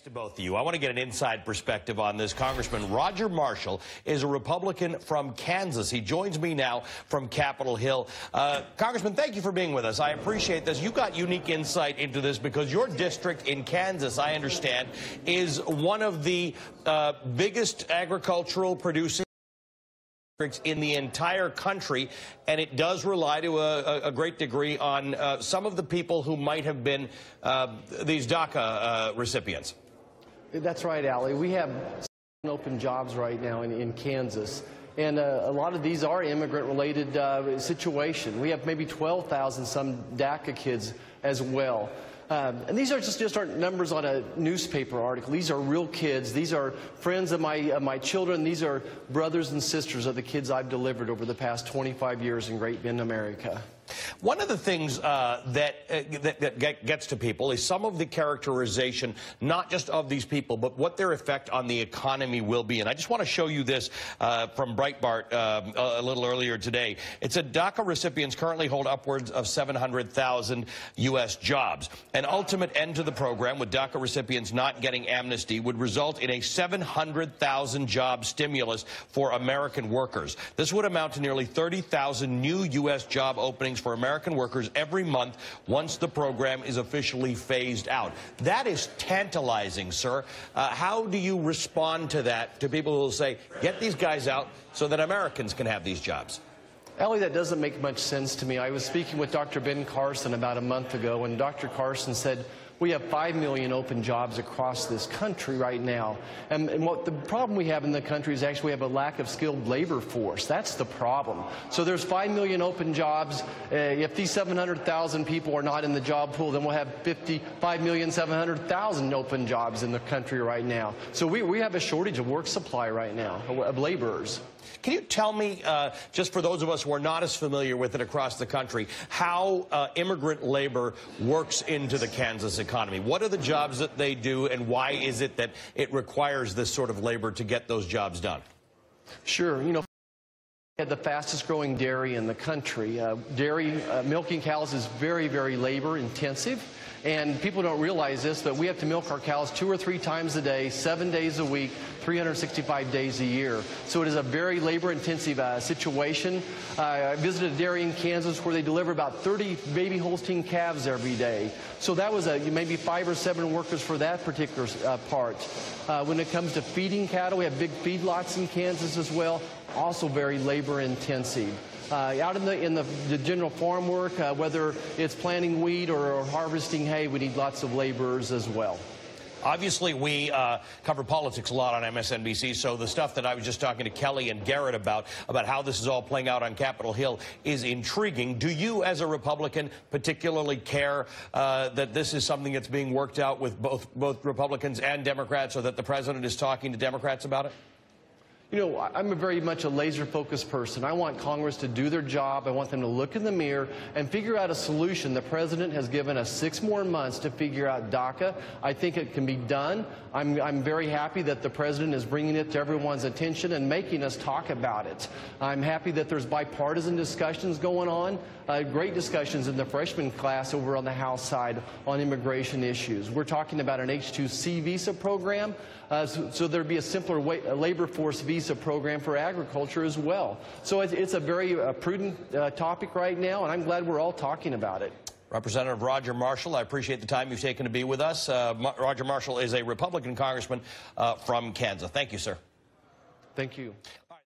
To both of you. I want to get an inside perspective on this. Congressman Roger Marshall is a Republican from Kansas. He joins me now from Capitol Hill. Congressman, thank you for being with us. I appreciate this. You got unique insight into this because your district in Kansas, I understand, is one of the biggest agricultural producing in the entire country, and it does rely to a great degree on some of the people who might have been these DACA recipients. That's right, Ali. We have open jobs right now in Kansas, and a lot of these are immigrant-related situation. We have maybe 12,000 some DACA kids as well. And these are just aren't numbers on a newspaper article. These are real kids. These are friends of my children. These are brothers and sisters of the kids I've delivered over the past 25 years in Great Bend, America. One of the things that gets to people is some of the characterization, not just of these people, but what their effect on the economy will be. And I just want to show you this from Breitbart a little earlier today. It said DACA recipients currently hold upwards of 700,000 U.S. jobs. An ultimate end to the program, with DACA recipients not getting amnesty, would result in a 700,000 job stimulus for American workers. This would amount to nearly 30,000 new U.S. job openings for American workers every month once the program is officially phased out. That is tantalizing, sir. How do you respond to that, to people who will say, get these guys out so that Americans can have these jobs? Ellie, that doesn't make much sense to me. I was speaking with Dr. Ben Carson about a month ago, and Dr. Carson said, we have 5 million open jobs across this country right now. And what the problem we have in the country is actually we have a lack of skilled labor force. That's the problem. So there's 5 million open jobs. If these 700,000 people are not in the job pool, then we'll have 5,700,000 open jobs in the country right now. So we have a shortage of work supply right now, of laborers. Can you tell me, just for those of us who are not as familiar with it across the country, how immigrant labor works into the Kansas economy? What are the jobs that they do, and why is it that it requires this sort of labor to get those jobs done? Sure. You know, we had the fastest growing dairy in the country. Milking cows is very, very labor intensive. And people don't realize this, but we have to milk our cows 2 or 3 times a day, 7 days a week, 365 days a year. So it is a very labor-intensive situation. I visited a dairy in Kansas where they deliver about 30 baby Holstein calves every day. So that was maybe 5 or 7 workers for that particular part. When it comes to feeding cattle, we have big feedlots in Kansas as well, also very labor-intensive. Out in the general farm work, whether it's planting wheat or harvesting hay, we need lots of laborers as well. Obviously, we cover politics a lot on MSNBC, so the stuff that I was just talking to Kelly and Garrett about how this is all playing out on Capitol Hill is intriguing. Do you, as a Republican, particularly care that this is something that's being worked out with both Republicans and Democrats, or that the president is talking to Democrats about it? You know, I'm very much a laser-focused person. I want Congress to do their job. I want them to look in the mirror and figure out a solution. The president has given us 6 more months to figure out DACA. I think it can be done. I'm very happy that the president is bringing it to everyone's attention and making us talk about it. I'm happy that there's bipartisan discussions going on, great discussions in the freshman class over on the House side on immigration issues. We're talking about an H-2C visa program, so there'd be a simpler labor force visa program for agriculture as well. So it's a very prudent topic right now, and I'm glad we're all talking about it. Representative Roger Marshall, I appreciate the time you've taken to be with us. Roger Marshall is a Republican congressman from Kansas. Thank you, sir. Thank you.